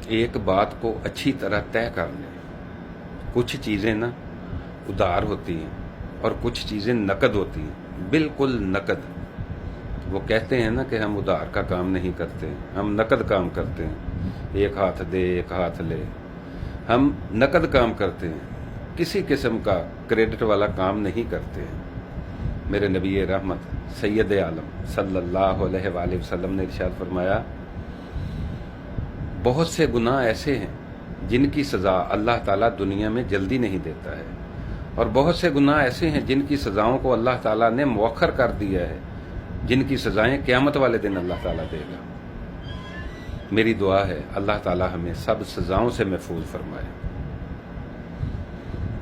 ایک بات کو اچھی طرح طے کر لیں۔ کچھ چیزیں نا ادھار ہوتی ہیں اور کچھ چیزیں نقد ہوتی ہیں، بالکل نقد۔ وہ کہتے ہیں نا کہ ہم ادھار کا کام نہیں کرتے، ہم نقد کام کرتے ہیں، ایک ہاتھ دے ایک ہاتھ لے، ہم نقد کام کرتے ہیں، کسی قسم کا کریڈٹ والا کام نہیں کرتے ہیں۔ میرے نبی رحمت سید عالم صلی اللہ علیہ وآلہ وسلم نے ارشاد فرمایا، بہت سے گناہ ایسے ہیں جن کی سزا اللہ تعالیٰ دنیا میں جلدی نہیں دیتا ہے، اور بہت سے گناہ ایسے ہیں جن کی سزاؤں کو اللہ تعالیٰ نے مؤخر کر دیا ہے، جن کی سزائیں قیامت والے دن اللہ تعالیٰ دے گا۔ میری دعا ہے اللہ تعالیٰ ہمیں سب سزاؤں سے محفوظ فرمائے۔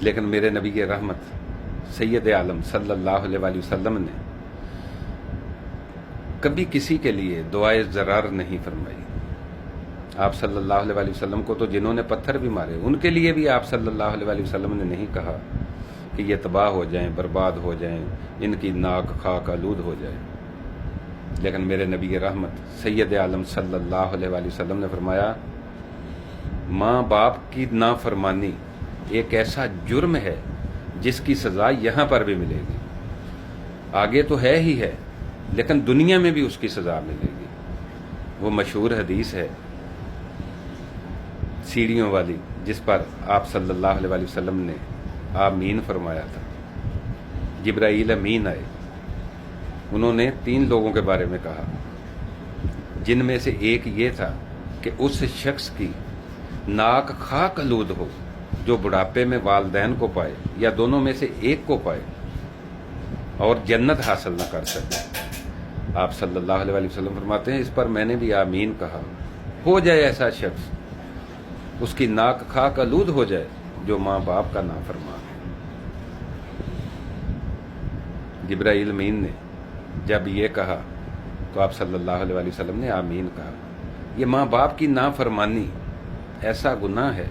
لیکن میرے نبی رحمت سید عالم صلی اللہ علیہ وآلہ وسلم نے کبھی کسی کے لیے دعائے ضرار نہیں فرمائی۔ آپ صلی اللہ علیہ وآلہ وسلم کو تو جنہوں نے پتھر بھی مارے، ان کے لیے بھی آپ صلی اللہ علیہ وآلہ وسلم نے نہیں کہا کہ یہ تباہ ہو جائیں، برباد ہو جائیں، ان کی ناک خاک آلود ہو جائے۔ لیکن میرے نبی رحمت سید عالم صلی اللہ علیہ وآلہ وسلم نے فرمایا، ماں باپ کی نافرمانی ایک ایسا جرم ہے جس کی سزا یہاں پر بھی ملے گی، آگے تو ہے ہی ہے لیکن دنیا میں بھی اس کی سزا ملے گی۔ وہ مشہور حدیث ہے سیڑھیوں والی، جس پر آپ صلی اللہ علیہ وآلہ وسلم نے آمین فرمایا تھا۔ جبرائیل امین آئے، انہوں نے 3 لوگوں کے بارے میں کہا، جن میں سے ایک یہ تھا کہ اس شخص کی ناک خاک آلود ہو جو بڑھاپے میں والدین کو پائے یا دونوں میں سے ایک کو پائے اور جنت حاصل نہ کر سکے۔ آپ صلی اللہ علیہ وآلہ وسلم فرماتے ہیں، اس پر میں نے بھی آمین کہا۔ ہو جائے ایسا شخص، اس کی ناک خاک آلود ہو جائے جو ماں باپ کا نافرمان ہے۔ جبرائیل امین نے جب یہ کہا تو آپ صلی اللہ علیہ وآلہ وسلم نے آمین کہا۔ یہ ماں باپ کی نافرمانی ایسا گناہ ہے،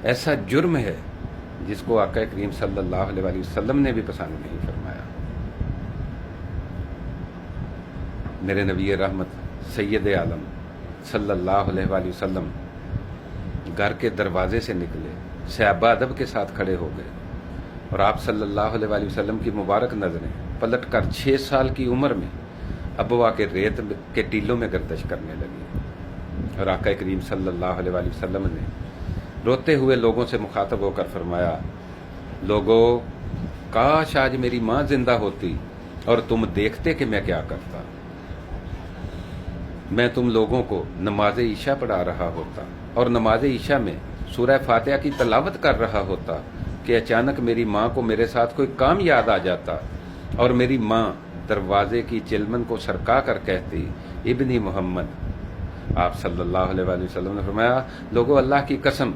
ایسا جرم ہے جس کو آقا کریم صلی اللہ علیہ وآلہ وسلم نے بھی پسند نہیں فرمایا۔ میرے نبی رحمت سید عالم صلی اللہ علیہ وآلہ وسلم گھر کے دروازے سے نکلے، صحابہ ادب کے ساتھ کھڑے ہو گئے، اور آپ صلی اللہ علیہ وآلہ وسلم کی مبارک نظریں پلٹ کر 6 سال کی عمر میں ابوا کے ریت کے ٹیلوں میں گردش کرنے لگی، اور آقا کریم صلی اللہ علیہ وآلہ وسلم نے روتے ہوئے لوگوں سے مخاطب ہو کر فرمایا، لوگو، کاش آج میری ماں زندہ ہوتی اور تم دیکھتے کہ میں کیا کرتا۔ میں تم لوگوں کو نماز عشاء پڑھا رہا ہوتا اور نماز عشاء میں سورہ فاتحہ کی تلاوت کر رہا ہوتا کہ اچانک میری ماں کو میرے ساتھ کوئی کام یاد آ جاتا اور میری ماں دروازے کی چلمن کو سرکا کر کہتی، ابنی محمد۔ آپ صلی اللہ علیہ وآلہ وسلم نے فرمایا، لوگوں، اللہ کی قسم،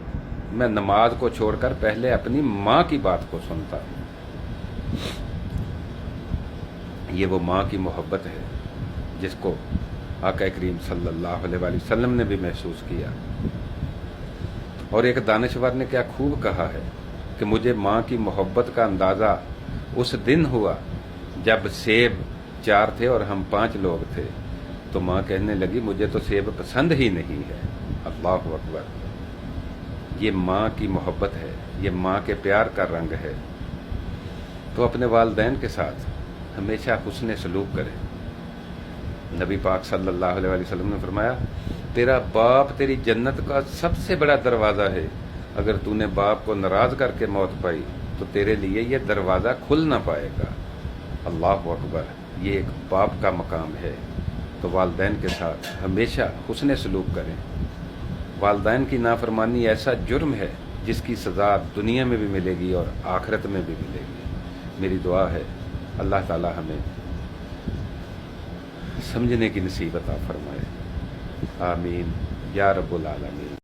میں نماز کو چھوڑ کر پہلے اپنی ماں کی بات کو سنتا۔ یہ وہ ماں کی محبت ہے جس کو آقا کریم صلی اللہ علیہ وآلہ وسلم نے بھی محسوس کیا۔ اور ایک دانشور نے کیا خوب کہا ہے کہ مجھے ماں کی محبت کا اندازہ اس دن ہوا جب سیب 4 تھے اور ہم 5 لوگ تھے، تو ماں کہنے لگی، مجھے تو سیب پسند ہی نہیں ہے۔ اللہ اکبر! یہ ماں کی محبت ہے، یہ ماں کے پیار کا رنگ ہے۔ تو اپنے والدین کے ساتھ ہمیشہ حسن سلوک کریں۔ نبی پاک صلی اللہ علیہ وآلہ وسلم نے فرمایا، تیرا باپ تیری جنت کا سب سے بڑا دروازہ ہے، اگر تو نے باپ کو ناراض کر کے موت پائی تو تیرے لیے یہ دروازہ کھل نہ پائے گا۔ اللہ اکبر! یہ ایک باپ کا مقام ہے۔ تو والدین کے ساتھ ہمیشہ حسن سلوک کریں۔ والدین کی نافرمانی ایسا جرم ہے جس کی سزا دنیا میں بھی ملے گی اور آخرت میں بھی ملے گی۔ میری دعا ہے اللہ تعالی ہمیں سمجھنے کی نصیب عطا فرمائے۔ آمین یا رب العالمین۔